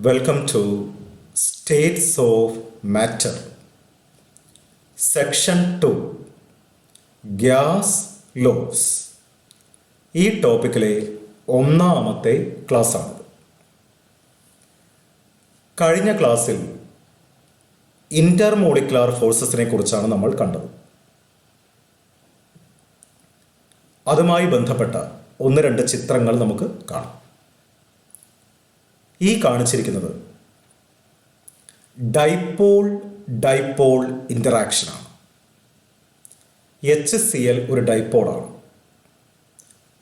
Welcome to States of Matter, Section 2, Gas Laws. ഈ ടോപ്പിക്കിലെ ഒന്നാമത്തെ ക്ലാസ്സാണിത്. കഴിഞ്ഞ ക്ലാസ്സിൽ ഇൻ്റർമോളിക്കുലാർ ഫോഴ്സസിനെ കുറിച്ചാണ് നമ്മൾ കണ്ടത്. അതുമായി ബന്ധപ്പെട്ട ഒന്ന് രണ്ട് ചിത്രങ്ങൾ നമുക്ക് കാണാം. ഈ കാണിച്ചിരിക്കുന്നത് ഡൈപോൾ ഇൻ്ററാക്ഷനാണ്. HCl ഒരു ഡൈപോളാണ്.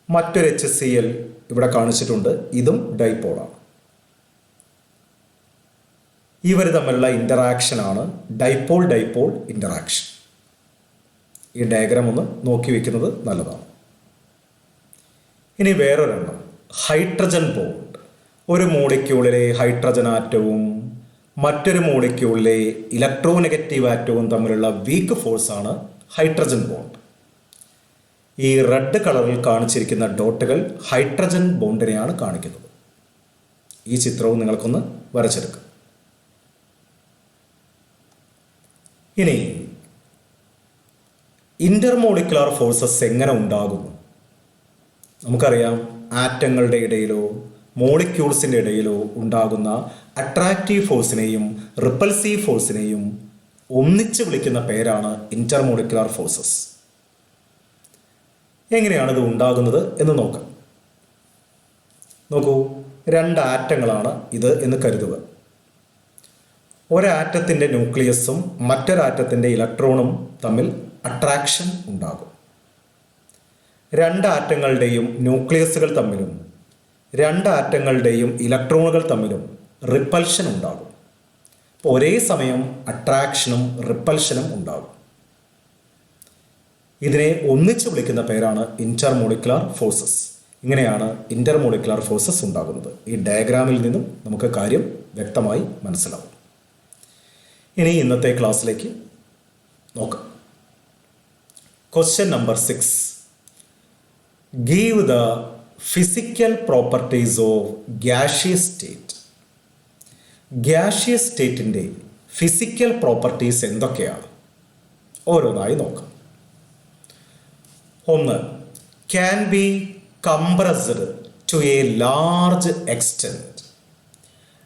മറ്റൊരു HCl ഇവിടെ കാണിച്ചിട്ടുണ്ട്, ഇതും ഡൈപോളാണ്. ഇവർ തമ്മിലുള്ള ഇൻ്ററാക്ഷനാണ് ഡൈപോൾ ഇൻ്ററാക്ഷൻ. ഈ ഡയഗ്രാം ഒന്ന് നോക്കി വയ്ക്കുന്നത് നല്ലതാണ്. ഇനി വേറൊരെണ്ണം, ഹൈഡ്രജൻ ബോണ്ട്. ഒരു മോളിക്യൂളിലെ ഹൈഡ്രജൻ ആറ്റവും മറ്റൊരു മോളിക്യൂളിലെ ഇലക്ട്രോനെഗറ്റീവ് ആറ്റവും തമ്മിലുള്ള വീക്ക് ഫോഴ്സാണ് ഹൈഡ്രജൻ ബോണ്ട്. ഈ റെഡ് കളറിൽ കാണിച്ചിരിക്കുന്ന ഡോട്ടുകൾ ഹൈഡ്രജൻ ബോണ്ടിനെയാണ് കാണിക്കുന്നത്. ഈ ചിത്രവും നിങ്ങൾക്കൊന്ന് വരച്ചെടുക്കാം. ഇനി ഇൻ്റർമോളിക്കുലാർ ഫോഴ്സസ് എങ്ങനെ ഉണ്ടാകുന്നു? നമുക്കറിയാം, ആറ്റങ്ങളുടെ ഇടയിലോ മോളിക്യൂൾസിൻ്റെ ഇടയിലോ ഉണ്ടാകുന്ന അട്രാക്റ്റീവ് ഫോഴ്സിനെയും റിപ്പൽസീവ് ഫോഴ്സിനെയും ഒന്നിച്ച് വിളിക്കുന്ന പേരാണ് ഇൻ്റർമോളിക്കുലാർ ഫോഴ്സസ്. എങ്ങനെയാണിത് ഉണ്ടാകുന്നത് എന്ന് നോക്കാം. നോക്കൂ, രണ്ട് ആറ്റങ്ങളാണ് ഇത് എന്ന് കരുതുക. ഒരാറ്റത്തിൻ്റെ ന്യൂക്ലിയസും മറ്റൊരാറ്റത്തിൻ്റെ ഇലക്ട്രോണും തമ്മിൽ അട്രാക്ഷൻ ഉണ്ടാകും. രണ്ട് ആറ്റങ്ങളുടെയും ന്യൂക്ലിയസുകൾ തമ്മിലും രണ്ട് ആറ്റങ്ങളുടെയും ഇലക്ട്രോണുകൾ തമ്മിലും റിപ്പൽഷൻ ഉണ്ടാകും. അപ്പോൾ ഒരേ സമയം അട്രാക്ഷനും റിപ്പൽഷനും ഉണ്ടാകും. ഇതിനെ ഒന്നിച്ച് വിളിക്കുന്ന പേരാണ് ഇൻ്റർമോളിക്കുലാർ ഫോഴ്സസ്. ഇങ്ങനെയാണ് ഇൻ്റർമോളിക്കുലാർ ഫോഴ്സസ് ഉണ്ടാകുന്നത്. ഈ ഡയഗ്രാമിൽ നിന്നും നമുക്ക് കാര്യം വ്യക്തമായി മനസ്സിലാവും. ഇനി ഇന്നത്തെ ക്ലാസ്സിലേക്ക് നോക്കാം. Question number 6. Give the physical properties of gaseous state. Gaseous സ്റ്റേറ്റിൻ്റെ ഫിസിക്കൽ പ്രോപ്പർട്ടീസ് എന്തൊക്കെയാണ്? ഓരോന്നായി നോക്കാം. ഒന്ന്, can be compressed to a large extent.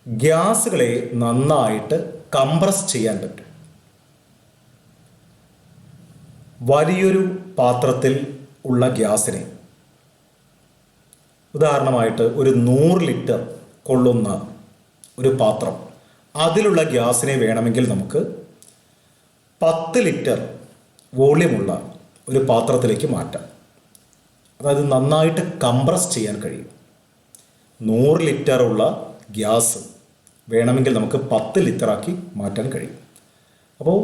ഗ്യാസുകളെ നന്നായിട്ട് കംപ്രസ് ചെയ്യാൻ പറ്റും. വലിയൊരു പാത്രത്തിൽ ഉള്ള ഗ്യാസിനെ, ഉദാഹരണമായിട്ട് ഒരു 100 ലിറ്റർ കൊള്ളുന്ന ഒരു പാത്രം, അതിലുള്ള ഗ്യാസിനെ വേണമെങ്കിൽ നമുക്ക് 10 ലിറ്റർ വോള്യമുള്ള ഒരു പാത്രത്തിലേക്ക് മാറ്റാം. അതായത് നന്നായിട്ട് കംപ്രസ് ചെയ്യാൻ കഴിയും. 100 ലിറ്റർ ഉള്ള ഗ്യാസ് വേണമെങ്കിൽ നമുക്ക് 10 ലിറ്ററാക്കി മാറ്റാൻ കഴിയും. അപ്പോൾ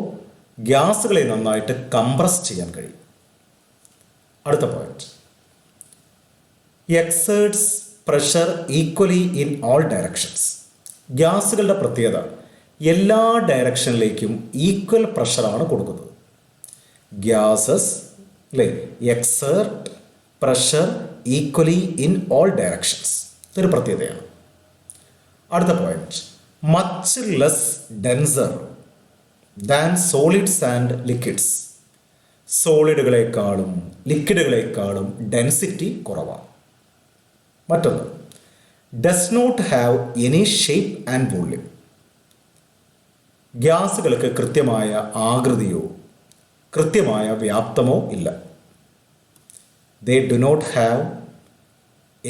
ഗ്യാസുകളെ നന്നായിട്ട് കംപ്രസ് ചെയ്യാൻ കഴിയും. അടുത്ത point, exerts pressure equally in all directions. ഗ്യാസുകളുടെ പ്രത്യേകത, എല്ലാ ഡയറക്ഷനിലേക്കും ഈക്വൽ പ്രഷറാണ് കൊടുക്കുന്നത്. ഗ്യാസസ് അല്ലേ, exert pressure equally in all directions, ഇതൊരു പ്രത്യേകതയാണ്. അടുത്ത point, much less denser than solids and liquids. സോളിഡുകളെക്കാളും ലിക്വിഡുകളെക്കാളും ഡെൻസിറ്റി കുറവാണ്. മറ്റൊന്ന്, does not have any shape and volume. ഗ്യാസുകൾക്ക് കൃത്യമായ ആകൃതിയോ കൃത്യമായ വ്യാപ്തമോ ഇല്ല. They do not have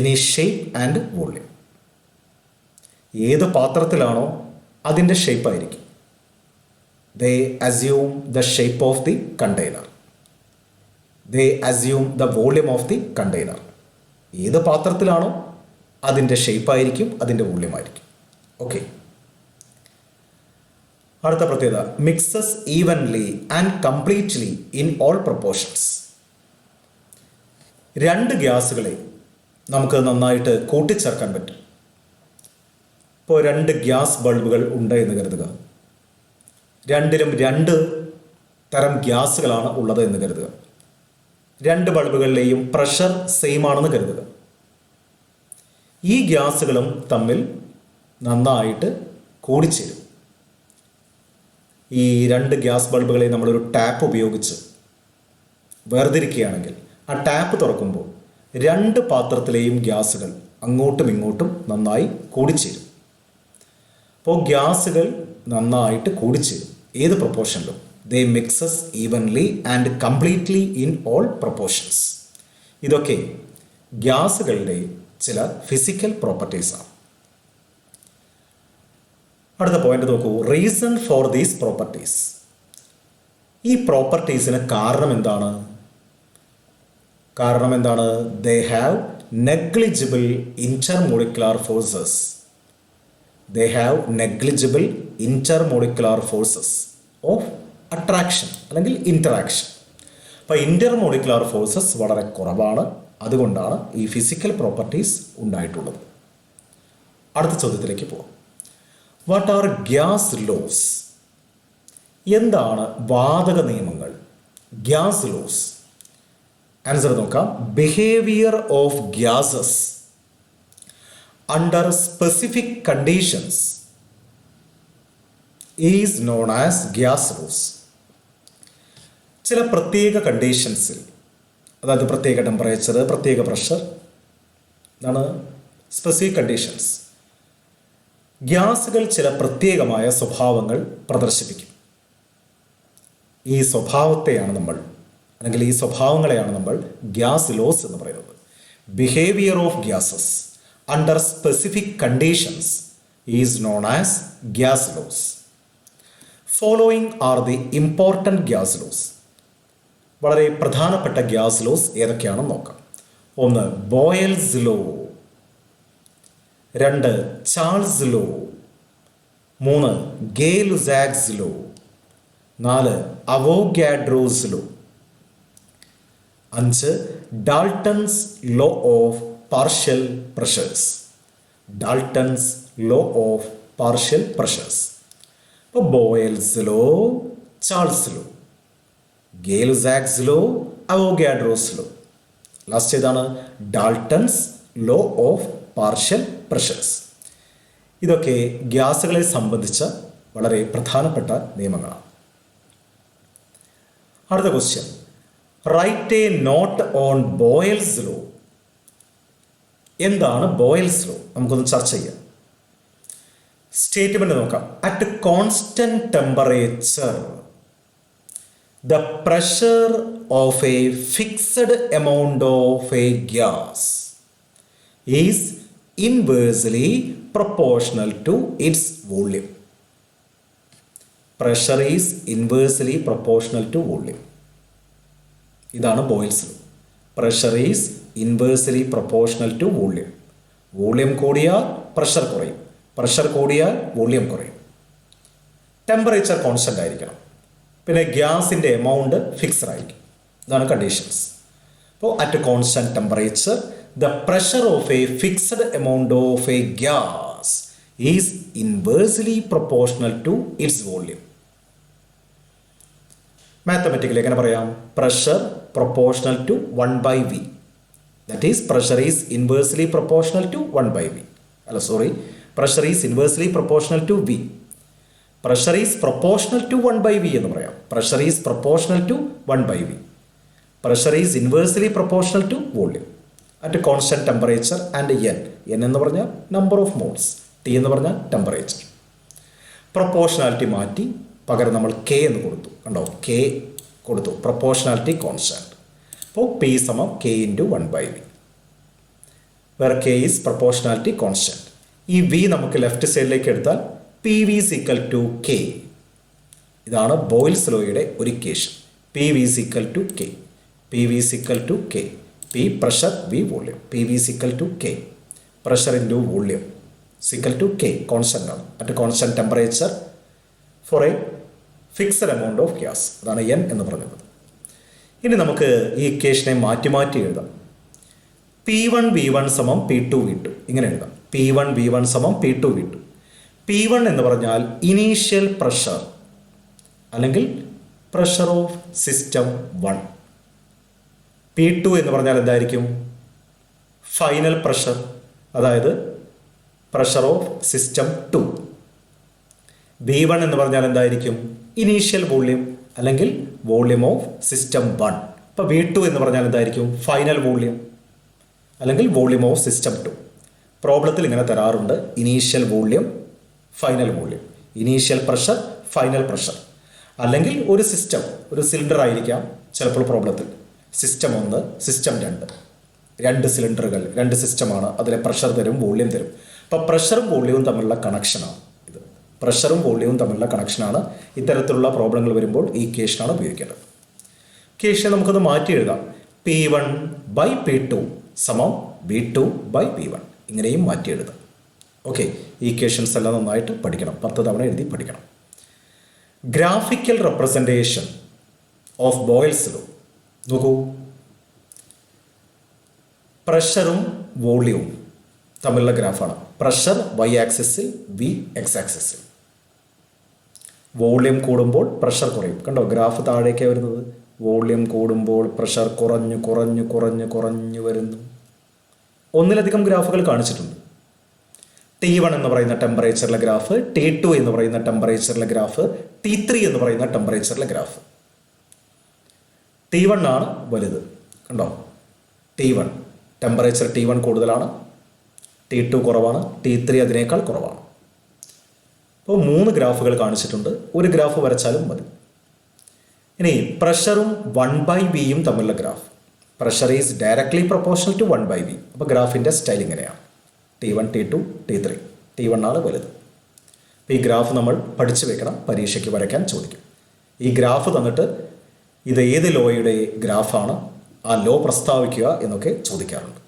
any shape and volume. ഏത് പാത്രത്തിലാണോ അതിൻ്റെ ഷേപ്പായിരിക്കും. They assume the shape of the container. They assume the volume of the container. ഏത് പാത്രത്തിലാണോ അതിൻ്റെ ഷേപ്പായിരിക്കും, അതിൻ്റെ വോള്യമായിരിക്കും. ഓക്കെ. അടുത്ത പ്രത്യേകത, mixes evenly and completely in all proportions. രണ്ട് ഗ്യാസുകളെ നമുക്ക് നന്നായിട്ട് കൂട്ടിച്ചേർക്കാൻ പറ്റും. ഇപ്പോൾ 2 ഗ്യാസ് ബൾബുകൾ ഉണ്ട് എന്ന് കരുതുക. രണ്ടിലും 2 തരം ഗ്യാസുകളാണ് ഉള്ളത് എന്ന് കരുതുക. 2 ബൾബുകളിലെയും പ്രഷർ സെയിം ആണെന്ന് കരുതുക. ഈ ഗ്യാസുകളും തമ്മിൽ നന്നായിട്ട് കൂടിച്ചേരും. ഈ രണ്ട് ഗ്യാസ് ബൾബുകളെ നമ്മളൊരു ടാപ്പ് ഉപയോഗിച്ച് വേർതിരിക്കുകയാണെങ്കിൽ ആ ടാപ്പ് തുറക്കുമ്പോൾ രണ്ട് പാത്രത്തിലെയും ഗ്യാസുകൾ അങ്ങോട്ടും ഇങ്ങോട്ടും നന്നായി കൂടിച്ചേരും. അപ്പോൾ ഗ്യാസുകൾ നന്നായിട്ട് കൂടിച്ചേരും. ഏത് പ്രൊപ്പോർഷനിലും they mixes evenly and completely in all proportions. ഇതൊക്കെ ഗ്യാസുകളുടെ ചില ഫിസിക്കൽ പ്രോപ്പർട്ടീസാണ്. അടുത്ത പോയിന്റ് നോക്കൂ. Reason for these properties. ഈ പ്രോപ്പർട്ടീസിന് കാരണം എന്താണ്? They have negligible intermolecular forces. Of attraction അല്ലെങ്കിൽ ഇൻറ്ററാക്ഷൻ. അപ്പോൾ ഇന്റർമോളിക്കുലാർ ഫോഴ്സസ് വളരെ കുറവാണ്. അതുകൊണ്ടാണ് ഈ ഫിസിക്കൽ പ്രോപ്പർട്ടീസ് ഉണ്ടായിട്ടുള്ളത്. അടുത്ത ചോദ്യത്തിലേക്ക് പോകാം. What are gas loss? എന്താണ് വാതക നിയമങ്ങൾ? Gas loss. ആൻസർ നോക്കാം. Behaviour of gases under specific conditions is known as gas loss. ചില പ്രത്യേക കണ്ടീഷൻസിൽ, അതായത് പ്രത്യേക ടെമ്പറേച്ചർ, പ്രത്യേക പ്രഷർ, ഇതാണ് സ്പെസിഫിക് കണ്ടീഷൻസ്. ഗ്യാസുകൾ ചില പ്രത്യേകമായ സ്വഭാവങ്ങൾ പ്രദർശിപ്പിക്കും. ഈ സ്വഭാവങ്ങളെയാണ് നമ്മൾ ഗ്യാസ് ലോസ് എന്ന് പറയുന്നത്. Behaviour of gases under specific conditions is known as gas laws. Following are the important gas laws. വളരെ പ്രധാനപ്പെട്ട ഗ്യാസ് ലോസ് ഏതൊക്കെയാണെന്ന് നോക്കാം. 1. Boyle's law. 2. Charles law. 3. Gay Lussac's law. 4. Avogadro's law. 5. Dalton's law of partial pressures. ഇപ്പോൾ Boyle's law, Charles law, Gay Lussac's law, Avogadro's law. Last ഏതാണ്? Dalton's law of partial pressures. ഇതൊക്കെ ഗ്യാസുകളെ സംബന്ധിച്ച വളരെ പ്രധാനപ്പെട്ട നിയമങ്ങളാണ്. അടുത്ത question. Write a note on Boyle's law. എന്താണ് ബോയൽസ് ലോ? നമുക്കൊന്ന് ചർച്ച ചെയ്യാം. സ്റ്റേറ്റ്മെന്റ് നോക്കാം. At constant temperature the pressure of a fixed amount of a gas is inversely proportional to its volume. Pressure is inversely proportional to volume. ഇതാണ് Boyle's law. Pressure is inversely proportional to volume. Volume കൂടിയാൽ pressure കുറയും, pressure കൂടിയാൽ volume കുറയും. Temperature constant ആയിരിക്കണം. പിന്നെ ഗ്യാസിൻ്റെ amount fixed ആയിരിക്കും. ഇതാണ് കണ്ടീഷൻസ്. അപ്പോൾ at constant temperature the pressure of a fixed amount of a gas is inversely proportional to its volume. Mathematically എങ്ങനെ പറയാം? Pressure proportional to 1/v. That is pressure is inversely proportional to 1/v. Pressure is inversely proportional to v. Pressure is proportional to 1/v എന്ന് പറയാം. Pressure is proportional to 1/v. Pressure is inversely proportional to volume at constant temperature and n എന്ന് പറഞ്ഞാൽ number of moles, T എന്ന് പറഞ്ഞാൽ temperature. Proportionality മാറ്റി പകരം നമ്മൾ K എന്ന് കൊടുത്തു. കണ്ടോ? K കൊടുത്തു. Proportionality constant. അപ്പോൾ P സമം K × 1/v. വേറെ K ഈസ് പ്രൊപ്പോർഷണാലിറ്റി കോൺസ്റ്റന്റ്. ഈ V നമുക്ക് ലെഫ്റ്റ് സൈഡിലേക്ക് എടുത്താൽ PV is equal to K. ഇതാണ് ബോയിൽസ് ലോയുടെ ഒരു equation. PV is equal to K. PV is equal to K. P pressure, V volume. PV is equal to K. Pressure into volume is equal to K. Constant ആണ്. At a constant temperature for a fixed amount of gas. അതാണ് N എന്ന് പറയുന്നത്. ഇനി നമുക്ക് ഈ ഇക്വേഷനെ മാറ്റി മാറ്റി എഴുതാം. P1 V1 സമം P2 V2 ഇങ്ങനെ എഴുതാം. P1 V1 സമം P2 V2. P1 എന്ന് പറഞ്ഞാൽ ഇനീഷ്യൽ പ്രഷർ അല്ലെങ്കിൽ പ്രഷർ ഓഫ് സിസ്റ്റം 1. P2 എന്ന് പറഞ്ഞാൽ എന്തായിരിക്കും? ഫൈനൽ പ്രഷർ, അതായത് പ്രഷർ ഓഫ് സിസ്റ്റം 2. V1 എന്ന് പറഞ്ഞാൽ എന്തായിരിക്കും? ഇനീഷ്യൽ വോള്യൂം അല്ലെങ്കിൽ വോള്യൂം ഓഫ് സിസ്റ്റം 1. അപ്പോൾ V2 എന്ന് പറഞ്ഞാൽ എന്തായിരിക്കും? ഫൈനൽ വോള്യൂം അല്ലെങ്കിൽ വോള്യൂം ഓഫ് സിസ്റ്റം 2. പ്രോബ്ലത്തിൽ ഇങ്ങനെ തരാറുണ്ട്: initial volume, final volume, initial pressure, final pressure. അല്ലെങ്കിൽ ഒരു സിസ്റ്റം, ഒരു സിലിണ്ടർ ആയിരിക്കാം ചിലപ്പോൾ പ്രോബ്ലത്തിൽ. സിസ്റ്റം 1, സിസ്റ്റം 2, രണ്ട് സിലിണ്ടറുകൾ, രണ്ട് സിസ്റ്റമാണ്. അതിലെ പ്രഷർ തരും, വോള്യൂം തരും. അപ്പോൾ പ്രഷറും വോള്യവും തമ്മിലുള്ള കണക്ഷനാണ് ഇത്. പ്രഷറും വോള്യവും തമ്മിലുള്ള കണക്ഷനാണ്. ഇത്തരത്തിലുള്ള പ്രോബ്ലങ്ങൾ വരുമ്പോൾ ഈ ഇക്വേഷനാണ് ഉപയോഗിക്കേണ്ടത്. ഇക്വേഷൻ നമുക്കത് മാറ്റി എഴുതാം. P1/P2 സമം V2 by P1. ഇങ്ങനെയും മാറ്റി എഴുതാം. ഓക്കെ, ഈ ഇക്വേഷൻസ് എല്ലാം നന്നായിട്ട് പഠിക്കണം. 10 തവണ എഴുതി പഠിക്കണം. Graphical representation of boils law. നോക്കൂ, പ്രഷറും വോള്യവും തമ്മിലുള്ള ഗ്രാഫാണ്. പ്രഷർ y ആക്സിസിൽ, V x ആക്സിസിൽ. വോള്യം കൂടുമ്പോൾ പ്രഷർ കുറയും. കണ്ടോ, ഗ്രാഫ് താഴേക്കാണ് വരുന്നത്. വോള്യം കൂടുമ്പോൾ പ്രഷർ കുറഞ്ഞു കുറഞ്ഞു കുറഞ്ഞു കുറഞ്ഞു വരുന്നു. ഒന്നിലധികം ഗ്രാഫുകൾ കാണിച്ചിട്ടുണ്ട്. T1 എന്ന് പറയുന്ന ടെമ്പറേച്ചറിലെ ഗ്രാഫ്, T2 എന്ന് പറയുന്ന ടെമ്പറേച്ചറിലെ ഗ്രാഫ്, T3 എന്ന് പറയുന്ന ടെമ്പറേച്ചറിലെ ഗ്രാഫ്. T1 ആണ് വലുത്. കണ്ടോ, T1 ടെമ്പറേച്ചർ T1 കൂടുതലാണ്, T2 കുറവാണ്, T3 അതിനേക്കാൾ കുറവാണ്. അപ്പോൾ 3 ഗ്രാഫുകൾ കാണിച്ചിട്ടുണ്ട്. ഒരു ഗ്രാഫ് വരച്ചാലും മതി. ഇനി പ്രഷറും 1/Vയും തമ്മിലുള്ള graph. Pressure is directly proportional to 1/V. അപ്പോൾ ഗ്രാഫിൻ്റെ സ്റ്റൈൽ ഇങ്ങനെയാണ്: T1, T2, T3. T1 ആണ് വലുത്. അപ്പോൾ ഈ ഗ്രാഫ് നമ്മൾ പഠിച്ചു വെക്കണം, പരീക്ഷയ്ക്ക് വരയ്ക്കാൻ ചോദിക്കും. ഈ ഗ്രാഫ് തന്നിട്ട് ഇത് ഏത് ലോയുടെ ഗ്രാഫാണ്, ആ ലോ പ്രസ്താവിക്കുക എന്നൊക്കെ ചോദിക്കാറുണ്ട്.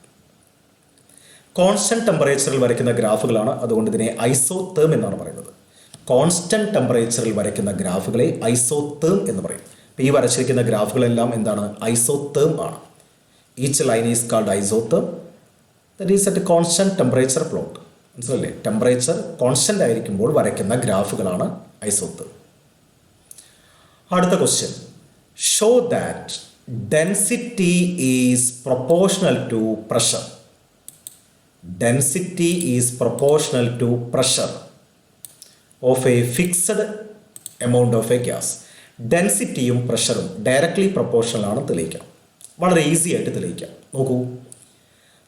കോൺസ്റ്റന്റ് ടെമ്പറേച്ചറിൽ വരയ്ക്കുന്ന ഗ്രാഫുകളാണ്, അതുകൊണ്ട് ഇതിനെ ഐസോതേം എന്നാണ് പറയുന്നത്. കോൺസ്റ്റന്റ് ടെമ്പറേച്ചറിൽ വരയ്ക്കുന്ന ഗ്രാഫുകളെ ഐസോതേം എന്ന് പറയും. അപ്പോൾ ഈ വരച്ചിരിക്കുന്ന ഗ്രാഫുകളെല്ലാം എന്താണ്? ഐസോതേം ആണ്. Each line is called isotherm. That is at constant temperature plot. മനസ്സിലല്ലേ? ടെമ്പറേച്ചർ കോൺസ്റ്റന്റ് ആയിരിക്കുമ്പോൾ വരയ്ക്കുന്ന ഗ്രാഫുകളാണ് ഐസോതേം. അടുത്ത question: show that density is proportional to pressure. Density is proportional to pressure of a fixed amount of a gas. ഡെൻസിറ്റിയും പ്രഷറും directly proportional ആണ് തെളിയിക്കാം. വളരെ ഈസി ആയിട്ട് തെളിയിക്കാം. നോക്കൂ,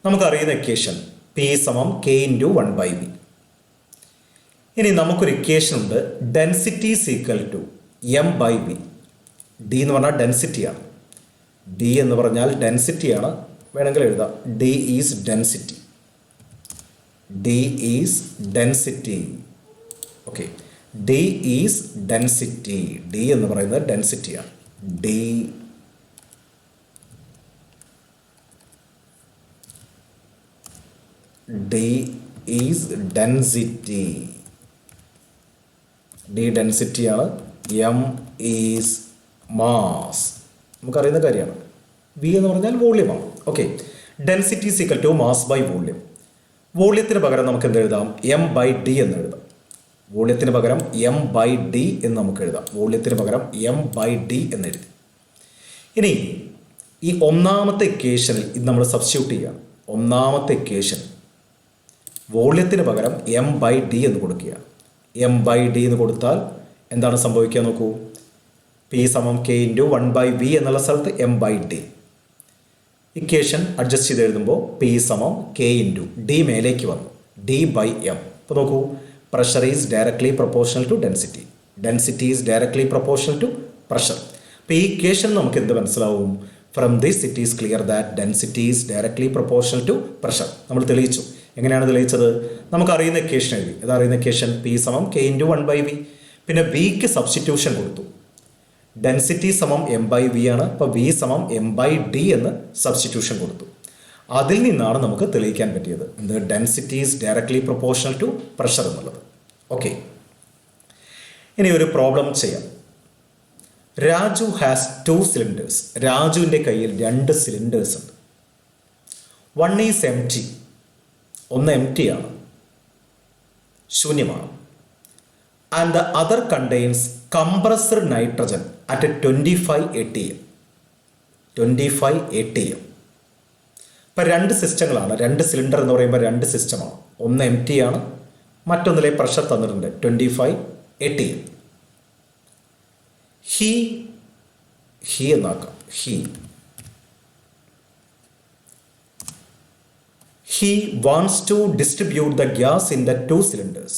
നമുക്കറിയുന്ന ഇക്വേഷൻ P സമം K × 1/V. ഇനി നമുക്കൊരു ഇക്വേഷൻ ഉണ്ട്: density is equal to M/V. D എന്ന് പറഞ്ഞാൽ ഡെൻസിറ്റിയാണ്. D എന്ന് പറഞ്ഞാൽ ഡെൻസിറ്റിയാണ്. വേണമെങ്കിൽ എഴുതാം D is density. D is density. Okay, D is density. D എന്ന് പറയുന്നത് ഡെൻസിറ്റിയാണ്. D is density. D ഡെൻസിറ്റിയാണ്. M is mass. നമുക്കറിയുന്ന കാര്യമാണ്. V എന്ന് പറഞ്ഞാൽ വോള്യമാണ്. Okay, density is equal to mass by volume. വോള്യത്തിന് പകരം നമുക്ക് എന്ത് എഴുതാം? M/D എന്ന് എഴുതാം. വോള്യത്തിന് പകരം M/D എന്ന് നമുക്ക് എഴുതാം. വോള്യത്തിന് പകരം M/D എന്ന് എഴുതി. ഇനി ഈ ഒന്നാമത്തെ ഇക്വേഷനിൽ ഇത് നമ്മൾ സബ്സ്റ്റിറ്റ്യൂട്ട് ചെയ്യുകയാണ്. ഒന്നാമത്തെ ഇക്വേഷൻ വോള്യത്തിന് പകരം M/D എന്ന് കൊടുക്കുകയാണ്. M/D എന്ന് കൊടുത്താൽ എന്താണ് സംഭവിക്കുക നോക്കൂ. P സമം K × 1/V എന്നുള്ള സ്ഥലത്ത് M/D. ഇക്വേഷൻ അഡ്ജസ്റ്റ് ചെയ്ത് എഴുതുമ്പോൾ P സമം K × D മേലേക്ക് വന്നു, D/M. അപ്പോൾ നോക്കൂ, pressure is directly proportional to density. Density is directly proportional to pressure. അപ്പോൾ ഈ ഇക്വേഷൻ നമുക്ക് എന്ത് മനസ്സിലാവും? From this it is clear that density is directly proportional to pressure. നമ്മൾ തെളിയിച്ചു. എങ്ങനെയാണ് തെളിയിച്ചത്? നമുക്കറിയുന്ന ഇക്വേഷൻ എഴുതി. ഇതറിയുന്ന ഇക്വേഷൻ P സമം K × 1/V. പിന്നെ Vക്ക് സബ്സ്റ്റിറ്റ്യൂഷൻ കൊടുത്തു. ഡെൻസിറ്റി സമം M/V ആണ്. അപ്പോൾ V സമം M/D എന്ന് സബ്സ്റ്റിറ്റ്യൂഷൻ കൊടുത്തു. അതിൽ നിന്നാണ് നമുക്ക് തെളിയിക്കാൻ പറ്റിയത് എന്ത്? Density is directly proportional to pressure എന്നുള്ളത്. ഓക്കെ, ഇനി ഒരു പ്രോബ്ലം ചെയ്യാം. Raju has 2 cylinders. രാജുവിൻ്റെ കയ്യിൽ 2 സിലിണ്ടേഴ്സ് ഉണ്ട്. 1 ഈസ് എം ടി. ഒന്ന് എം ടി ആണ്, ശൂന്യമാണ്. And the other contains compressed nitrogen at 25 atm. 25 atm. ഇപ്പം രണ്ട് സിസ്റ്റങ്ങളാണ്, രണ്ട് സിലിണ്ടർ എന്ന് പറയുമ്പോൾ രണ്ട് സിസ്റ്റമാണ്. ഒന്ന് എം ടി ആണ്, മറ്റൊന്നിലെ പ്രഷർ തന്നിട്ടുണ്ട് 25 ATM. ഹി എന്നാക്കാം. He wants to distribute the gas in the two cylinders.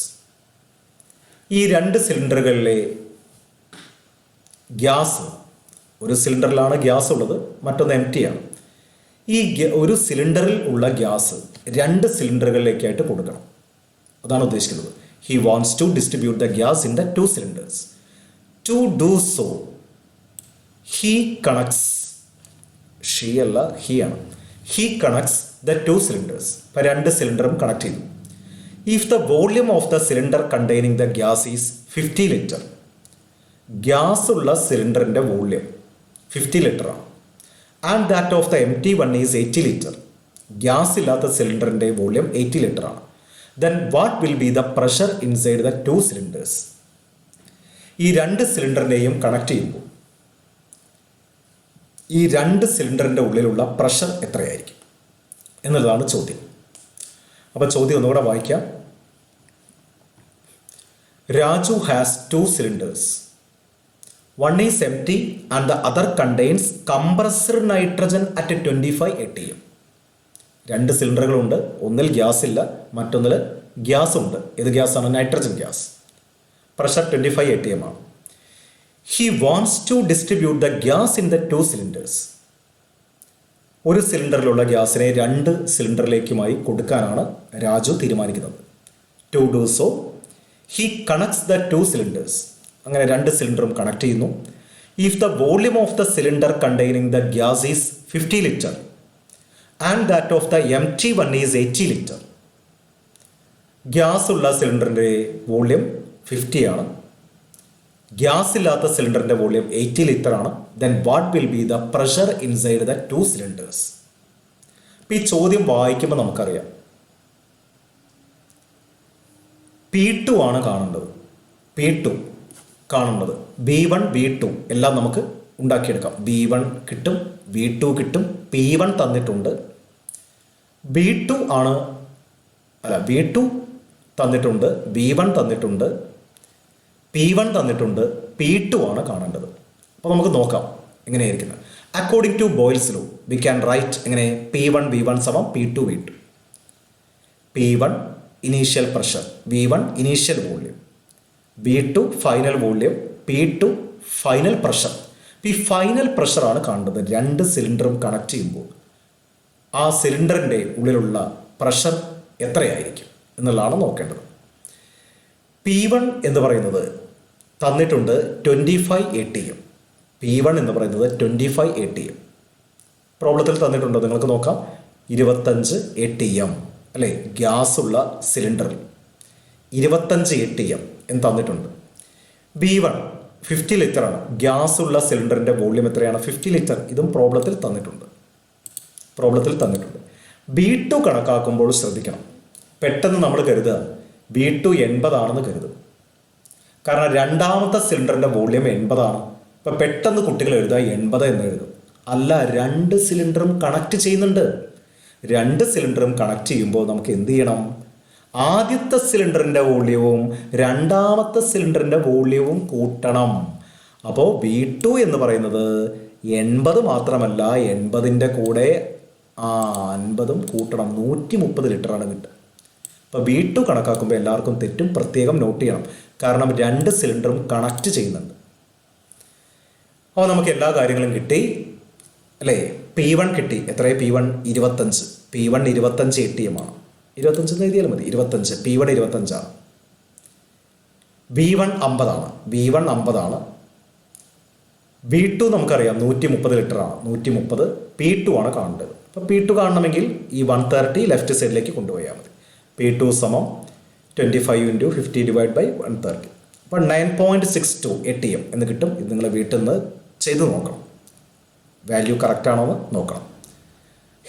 ഈ രണ്ട് സിലിണ്ടറുകളിലെ ഗ്യാസ്, ഒരു സിലിണ്ടറിലാണ് ഗ്യാസ് ഉള്ളത്, മറ്റൊന്ന് എം ടി ആണ്. ഈ ഒരു സിലിണ്ടറിൽ ഉള്ള ഗ്യാസ് രണ്ട് സിലിണ്ടറുകളിലേക്കായിട്ട് കൊടുക്കണം, അതാണ് ഉദ്ദേശിക്കുന്നത്. He wants to distribute the gas in the two cylinders. To do so, he connects, she അല്ല he ആണ്, he connects the two cylinders. ഇപ്പോൾ രണ്ട് സിലിണ്ടറും കണക്ട് ചെയ്തു. If the volume of the cylinder containing the gas is 50 liter, gas ഉള്ള സിലിണ്ടറിൻ്റെ volume 50 litre ആണ്. And that of the empty one is 80 liter, gas ഇല്ലാത്ത സിലിണ്ടറിൻ്റെ വോള്യം 80 ലിറ്റർ ആണ്. Then what will be the pressure inside the two cylinders? ഈ രണ്ട് സിലിണ്ടറിനെയും connect ചെയ്യുമ്പോൾ ഈ രണ്ട് സിലിണ്ടറിൻ്റെ ഉള്ളിലുള്ള പ്രഷർ എത്രയായിരിക്കും എന്നുള്ളതാണ് ചോദ്യം. അപ്പോൾ ചോദ്യം ഒന്നുകൂടെ വായിക്കാം. Raju has two cylinders. One is empty and the other contains compressed nitrogen at 25 ATM. രണ്ട് സിലിണ്ടറുകളുണ്ട്, ഒന്നിൽ ഗ്യാസ് ഇല്ല, മറ്റൊന്നിൽ ഗ്യാസ് ഉണ്ട്. ഏത് ഗ്യാസാണ്? Nitrogen gas. പ്രഷർ 25 ATM ആണ്. He wants to distribute the gas in the two cylinders. ഒരു സിലിണ്ടറിലുള്ള ഗ്യാസിനെ രണ്ട് സിലിണ്ടറിലേക്കുമായി കൊടുക്കാനാണ് രാജു തീരുമാനിക്കുന്നത്. To do so he connects the two cylinders. അങ്ങനെ രണ്ട് സിലിണ്ടറും കണക്ട് ചെയ്യുന്നു. If the volume of the cylinder containing the gas is 50 litre and that of the empty one is 80 litre, gas ഉള്ള സിലിണ്ടറിൻ്റെ വോള്യം 50 ആണ്, ഗ്യാസ് ഇല്ലാത്ത സിലിണ്ടറിൻ്റെ വോള്യം 80 ലിറ്റർ ആണ്. Then what will be the pressure inside the two cylinders? ഇപ്പം ഈ ചോദ്യം വായിക്കുമ്പോൾ നമുക്കറിയാം P2 ആണ് കാണേണ്ടത്. P2 കാണേണ്ടത് V1 V2 എല്ലാം നമുക്ക് ഉണ്ടാക്കിയെടുക്കാം. V1 കിട്ടും, V2 കിട്ടും, P1 തന്നിട്ടുണ്ട്, V2 ആണ് അല്ല V2 തന്നിട്ടുണ്ട്, V1 തന്നിട്ടുണ്ട്, P1 തന്നിട്ടുണ്ട്, P2 ആണ് കാണേണ്ടത്. അപ്പോൾ നമുക്ക് നോക്കാം എങ്ങനെയായിരിക്കുന്നത്. According to Boyle's law we can write എങ്ങനെ? P1 V1 സമം P2 V2. P1 initial pressure, V1 initial volume, V2 final volume, P2 final pressure. ഈ ഫൈനൽ പ്രഷറാണ് കാണേണ്ടത്. രണ്ട് സിലിണ്ടറും കണക്ട് ചെയ്യുമ്പോൾ ആ സിലിണ്ടറിൻ്റെ ഉള്ളിലുള്ള പ്രഷർ എത്രയായിരിക്കും എന്നുള്ളതാണ് നോക്കേണ്ടത്. P1 എന്ന് പറയുന്നത് തന്നിട്ടുണ്ട് 25 ATM. P1 എന്ന് പറയുന്നത് 25 ATM. പ്രോബ്ലത്തിൽ തന്നിട്ടുണ്ടോ നിങ്ങൾക്ക് നോക്കാം. 25 ATM അല്ലേ, ഗ്യാസ് ഉള്ള സിലിണ്ടറിൽ 25 ATM എന്ന് തന്നിട്ടുണ്ട്. V1 50 ലിറ്റർ ആണ്, ഗ്യാസ് ഉള്ള സിലിണ്ടറിൻ്റെ വോള്യം എത്രയാണ്? 50 ലിറ്റർ. ഇതും പ്രോബ്ലത്തിൽ തന്നിട്ടുണ്ട്. B2 കണക്കാക്കുമ്പോൾ ശ്രദ്ധിക്കണം. പെട്ടെന്ന് നമ്മൾ കരുതുക B2 80 ആണെന്ന് കരുതും. കാരണം രണ്ടാമത്തെ സിലിണ്ടറിൻ്റെ വോള്യം 80 ആണ്. ഇപ്പം പെട്ടെന്ന് കുട്ടികൾ എഴുതുക 80 എന്ന് എഴുതും. അല്ല, രണ്ട് സിലിണ്ടറും കണക്ട് ചെയ്യുന്നുണ്ട്. രണ്ട് സിലിണ്ടറും കണക്ട് ചെയ്യുമ്പോൾ നമുക്ക് എന്ത് ചെയ്യണം? ആദ്യത്തെ സിലിണ്ടറിൻ്റെ വോള്യവും രണ്ടാമത്തെ സിലിണ്ടറിൻ്റെ വോള്യവും കൂട്ടണം. അപ്പോൾ B2 എന്ന് പറയുന്നത് 80 മാത്രമല്ല, 80ൻ്റെ കൂടെ 50ഉം കൂട്ടണം. 130 ലിറ്ററാണ് കിട്ടുക. അപ്പോൾ B2 കണക്കാക്കുമ്പോൾ എല്ലാവർക്കും തെറ്റും, പ്രത്യേകം നോട്ട് ചെയ്യണം. കാരണം രണ്ട് സിലിണ്ടറും കണക്ട് ചെയ്യുന്നുണ്ട്. അപ്പോൾ നമുക്ക് എല്ലാ കാര്യങ്ങളും കിട്ടി അല്ലേ. P1 കിട്ടി. എത്രയാണ് P1? 25. P1 25 ATM ആണ്. 25 എന്ന് എഴുതിയാലും മതി. 25. P1 25 ആണ്. V1 50 ആണ്. V1 50 ആണ്. V2 നമുക്കറിയാം 130 ലിറ്റർ ആണ്. 130. P2 ആണ് കാണേണ്ടത്. അപ്പോൾ P2 കാണണമെങ്കിൽ ഈ 130 ലെഫ്റ്റ് സൈഡിലേക്ക് കൊണ്ടുപോയാൽ മതി. P2 സമം 25 × 50 / 130. അപ്പോൾ 9.62 ATM എന്ന് കിട്ടും. ഇത് നിങ്ങൾ വീട്ടിൽ നിന്ന് ചെയ്ത് നോക്കണം, വാല്യൂ കറക്റ്റ് ആണോ എന്ന് നോക്കണം.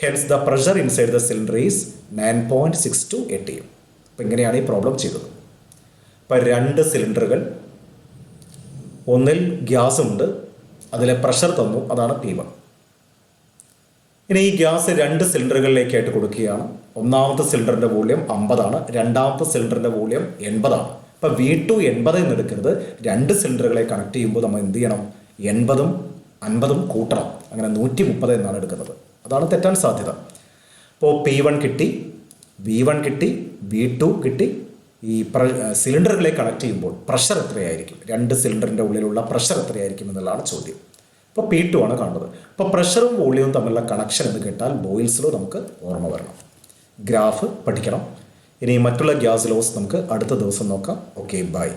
Hence the pressure inside the cylinder is 9.62 ATM. അപ്പോൾ ഇങ്ങനെയാണ് ഈ പ്രോബ്ലം ചെയ്തത്. അപ്പോൾ രണ്ട് സിലിണ്ടറുകൾ, ഒന്നിൽ ഗ്യാസ് ഉണ്ട്, അതിലെ പ്രഷർ തന്നു, അതാണ് P1. ഇനി ഈ ഗ്യാസ് 2 സിലിണ്ടറുകളിലേക്കായിട്ട് കൊടുക്കുകയാണ്. ഒന്നാമത്തെ സിലിണ്ടറിൻ്റെ വോള്യം 50 ആണ്, രണ്ടാമത്തെ സിലിണ്ടറിൻ്റെ വോള്യം 80 ആണ്. അപ്പോൾ V2 80 എന്ന് എടുക്കരുത്. 2 സിലിണ്ടറുകളെ കണക്ട് ചെയ്യുമ്പോൾ നമ്മൾ എന്ത് ചെയ്യണം? 80ഉം 50ഉം കൂട്ടണം. അങ്ങനെ 130 എന്നാണ് എടുക്കുന്നത്. അതാണ് തെറ്റാൻ സാധ്യത. അപ്പോൾ P1 കിട്ടി, V1 കിട്ടി, V2 കിട്ടി. ഈ സിലിണ്ടറുകളെ കണക്ട് ചെയ്യുമ്പോൾ പ്രഷർ എത്രയായിരിക്കും? 2 സിലിണ്ടറിൻ്റെ ഉള്ളിലുള്ള പ്രഷർ എത്രയായിരിക്കും എന്നുള്ളതാണ് ചോദ്യം. ഇപ്പോൾ P2 ആണ് കാണുന്നത്. അപ്പോൾ പ്രഷറും വോളിയവും തമ്മിലുള്ള കണക്ഷൻ എന്ന് കേട്ടാൽ ബോയിൽസ് ലോ നമുക്ക് ഓർമ്മ വരണം. ഗ്രാഫ് പഠിക്കണം. ഇനി മറ്റുള്ള ഗ്യാസ് ലോസ് നമുക്ക് അടുത്ത ദിവസം നോക്കാം. Okay, by.